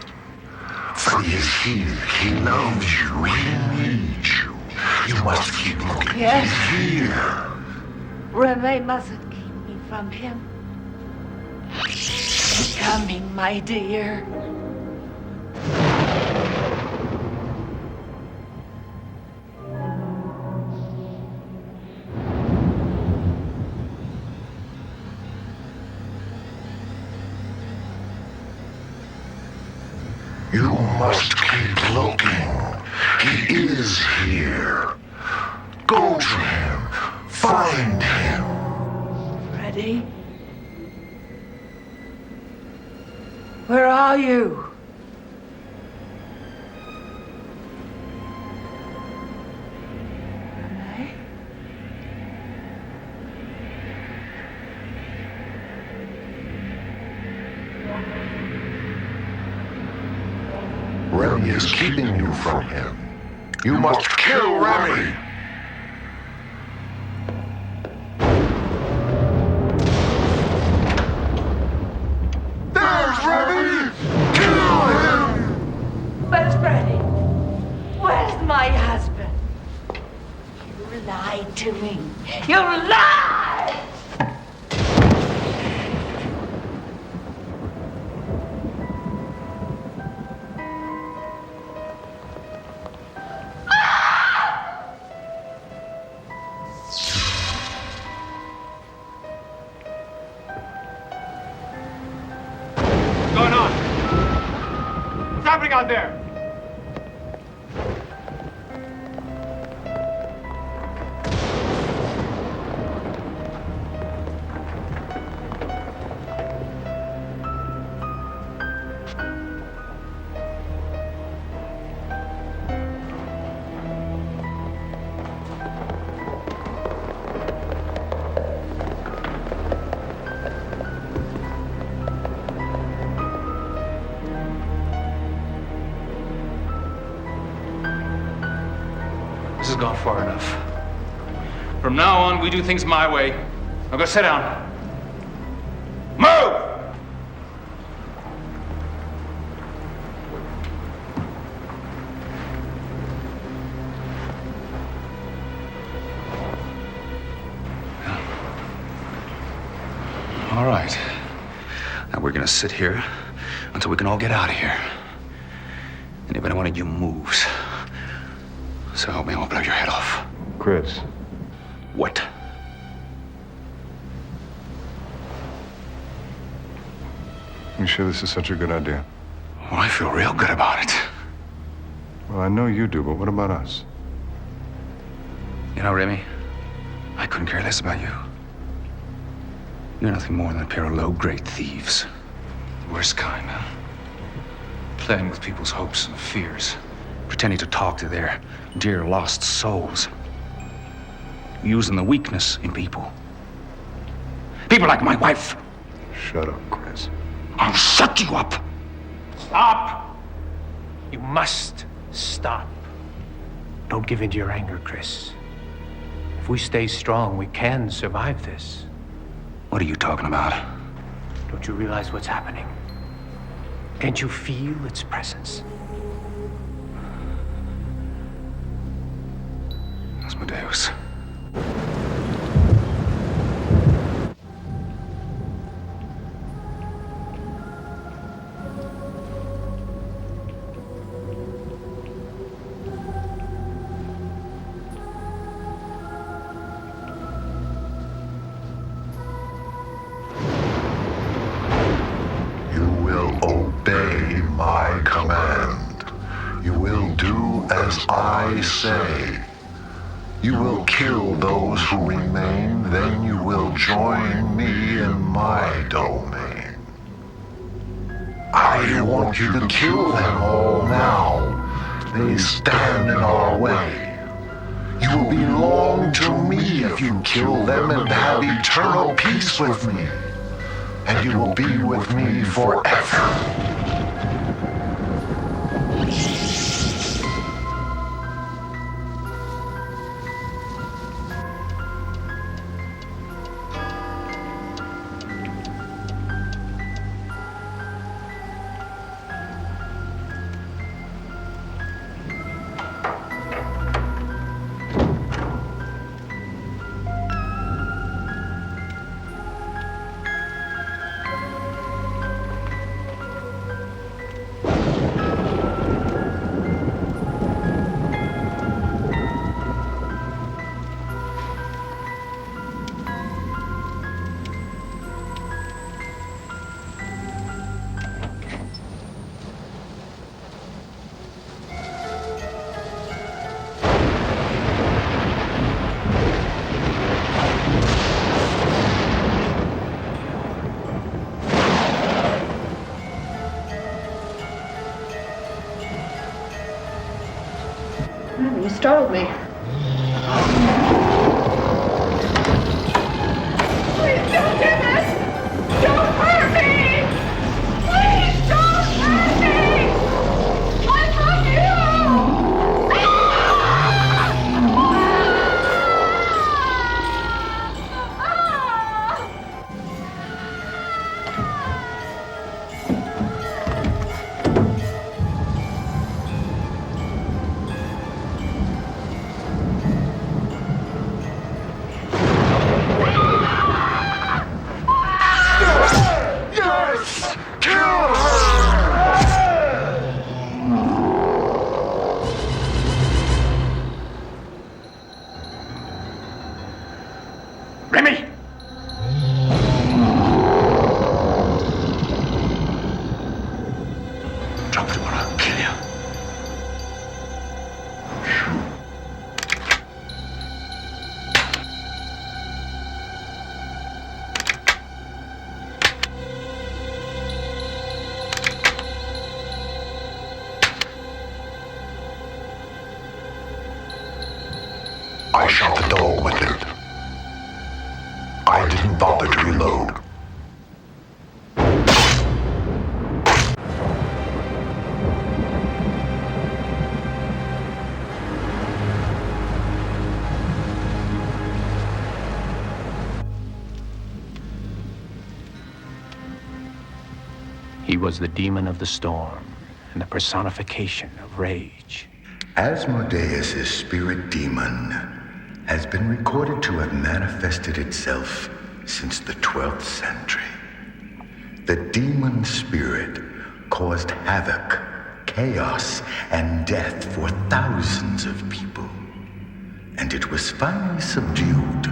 [SPEAKER 6] Freddy is here. He loves you. He needs you. You must keep looking.
[SPEAKER 9] Yes.
[SPEAKER 6] He's here.
[SPEAKER 9] Remy mustn't keep me from him. He's coming, my dear.
[SPEAKER 6] You must keep looking. He is here. Go to him. Find him.
[SPEAKER 9] Freddy? Where are you? Remy?
[SPEAKER 6] Remy is keeping you from him. You must kill Remy. There's Remy! Kill him!
[SPEAKER 9] Where's Freddy? Where's my husband? You lied to me. You lied!
[SPEAKER 10] What's going on? What's happening out there?
[SPEAKER 5] This has gone far enough. From now on, we do things my way. Now go sit down. Move! All right. Now we're gonna sit here until we can all get out of here. And if any one of you moves, so help me, I'll blow your head off.
[SPEAKER 3] Chris.
[SPEAKER 5] What?
[SPEAKER 3] You sure this is such a good idea?
[SPEAKER 5] Well, I feel real good about it.
[SPEAKER 3] Well, I know you do, but what about us?
[SPEAKER 5] You know, Remy, I couldn't care less about you. You're nothing more than a pair of low-grade thieves. The worst kind, huh? Playing with people's hopes and fears. Pretending to talk to their dear lost souls. Using the weakness in people. People like my wife.
[SPEAKER 3] Shut up, Chris.
[SPEAKER 5] I'll shut you up.
[SPEAKER 13] Stop! You must stop. Don't give in to your anger, Chris. If we stay strong, we can survive this.
[SPEAKER 5] What are you talking about?
[SPEAKER 13] Don't you realize what's happening? Can't you feel its presence?
[SPEAKER 5] Asmodeus.
[SPEAKER 6] You will obey my command. You will do as I say. You will kill those who remain, then you will join me in my domain. I want you to kill them all now. They stand in our way. You will belong to me if you kill them and have eternal peace with me. And you will be with me forever.
[SPEAKER 2] You startled me.
[SPEAKER 19] Please don't do this! Don't hurt me! Please don't hurt me! I love you!
[SPEAKER 6] Yes! Kill her!
[SPEAKER 13] Remy!
[SPEAKER 6] Drop it or I'll kill you. I shot the dog with it. I didn't bother to reload.
[SPEAKER 13] He was the demon of the storm and the personification of rage.
[SPEAKER 6] Asmodeus' spirit demon has been recorded to have manifested itself since the 12th century. The demon spirit caused havoc, chaos, and death for thousands of people. And it was finally subdued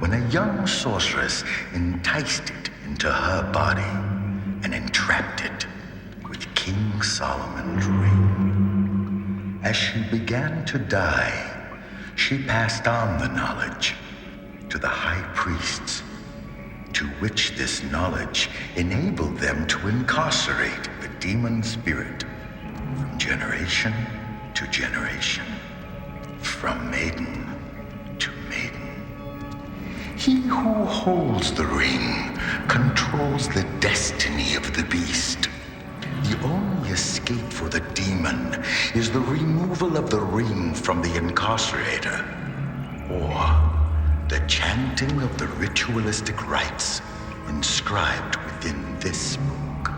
[SPEAKER 6] when a young sorceress enticed it into her body and entrapped it with King Solomon's ring. As she began to die, she passed on the knowledge to the high priests, to which this knowledge enabled them to incarcerate the demon spirit from generation to generation, from maiden to maiden. He who holds the ring controls the destiny of the beast. The only escape for the demon is the removal of the ring from the incarcerator, or the chanting of the ritualistic rites inscribed within this book.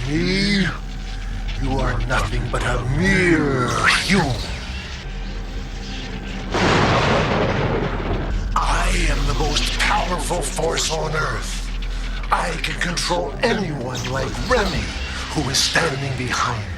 [SPEAKER 6] me, you are nothing but a mere human. I am the most powerful force on Earth. I can control anyone like Remy, who is standing behind you.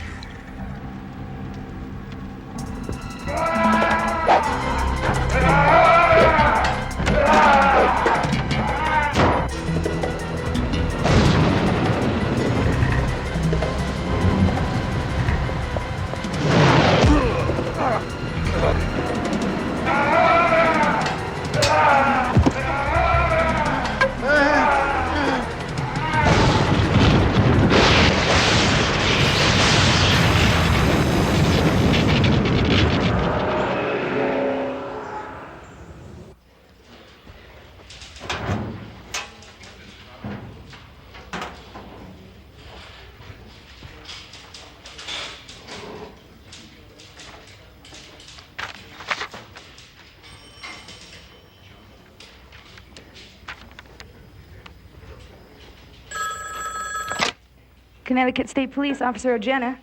[SPEAKER 18] Connecticut State Police, Officer Ojenna.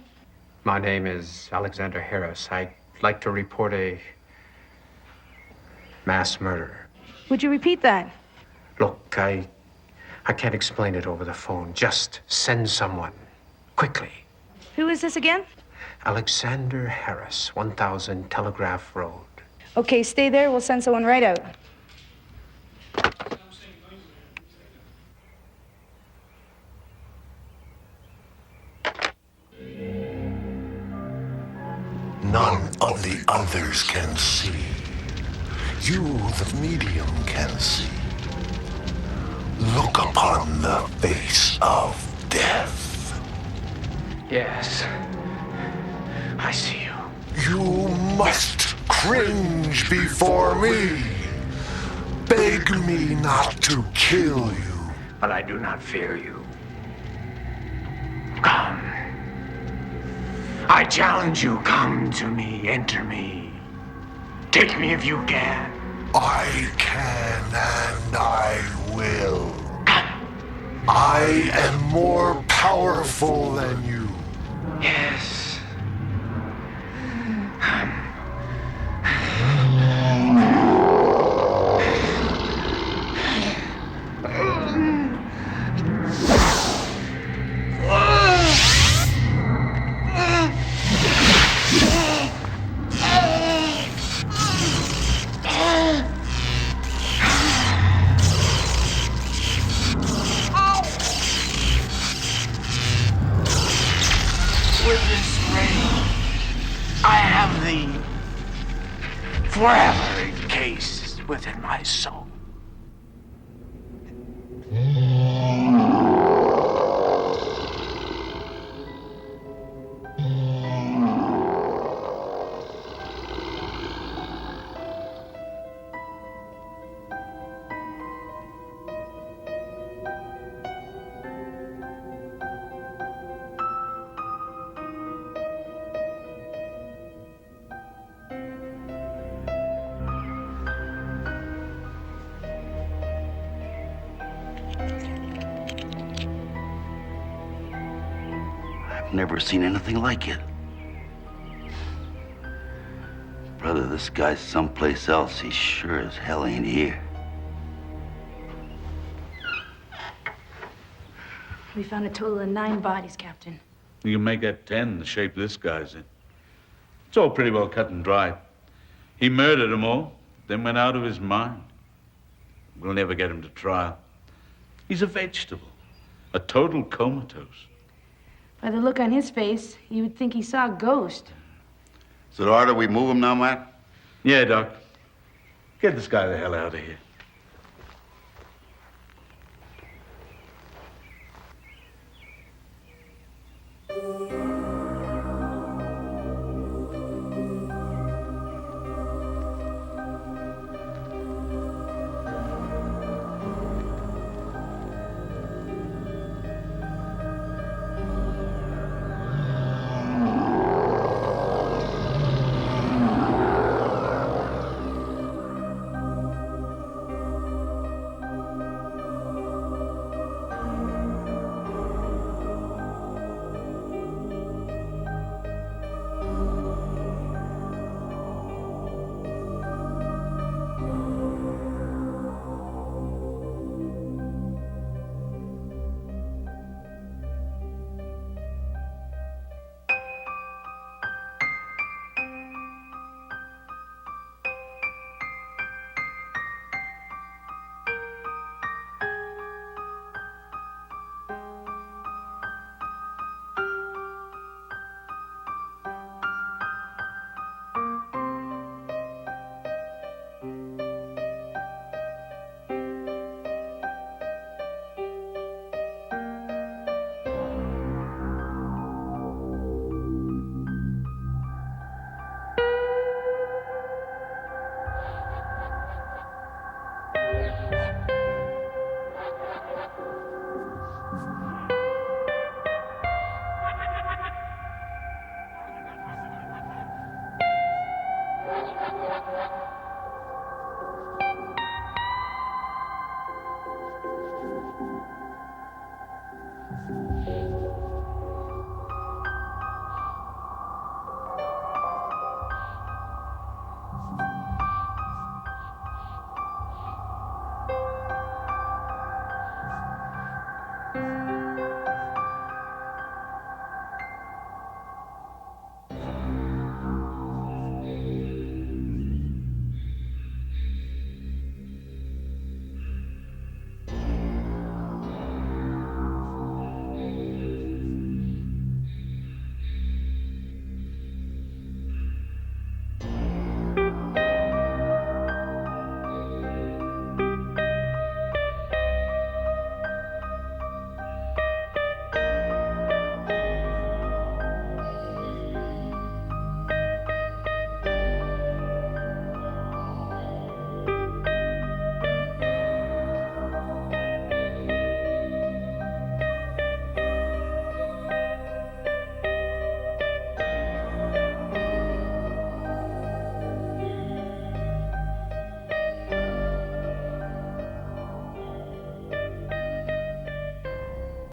[SPEAKER 10] My name is Alexander Harris. I'd like to report a mass murder.
[SPEAKER 18] Would you repeat that?
[SPEAKER 10] Look, I can't explain it over the phone. Just send someone. Quickly.
[SPEAKER 18] Who is this again?
[SPEAKER 10] Alexander Harris, 1000 Telegraph Road.
[SPEAKER 18] Okay, stay there. We'll send someone right out.
[SPEAKER 6] None of the others can see. You, the medium, can see. Look upon the face of death.
[SPEAKER 10] Yes. I see you.
[SPEAKER 6] You must cringe before me. Beg me not to kill you.
[SPEAKER 10] But I do not fear you. Come. I challenge you. Come to me. Enter me. Take me if you can.
[SPEAKER 6] I can and I will. I am more powerful than you.
[SPEAKER 10] Yes. With this ring, I have thee forever encased within my soul.
[SPEAKER 20] Never seen anything like it. Brother, this guy's someplace else. He sure as hell ain't here.
[SPEAKER 18] We found a total of 9 bodies, Captain.
[SPEAKER 21] You can make that 10 the shape this guy's in. It's all pretty well cut and dry. He murdered them all, then went out of his mind. We'll never get him to trial. He's a vegetable, a total comatose.
[SPEAKER 18] By the look on his face, you would think he saw a ghost.
[SPEAKER 20] So, order we move him now, Matt?
[SPEAKER 21] Yeah, Doc. Get this guy the hell out of here.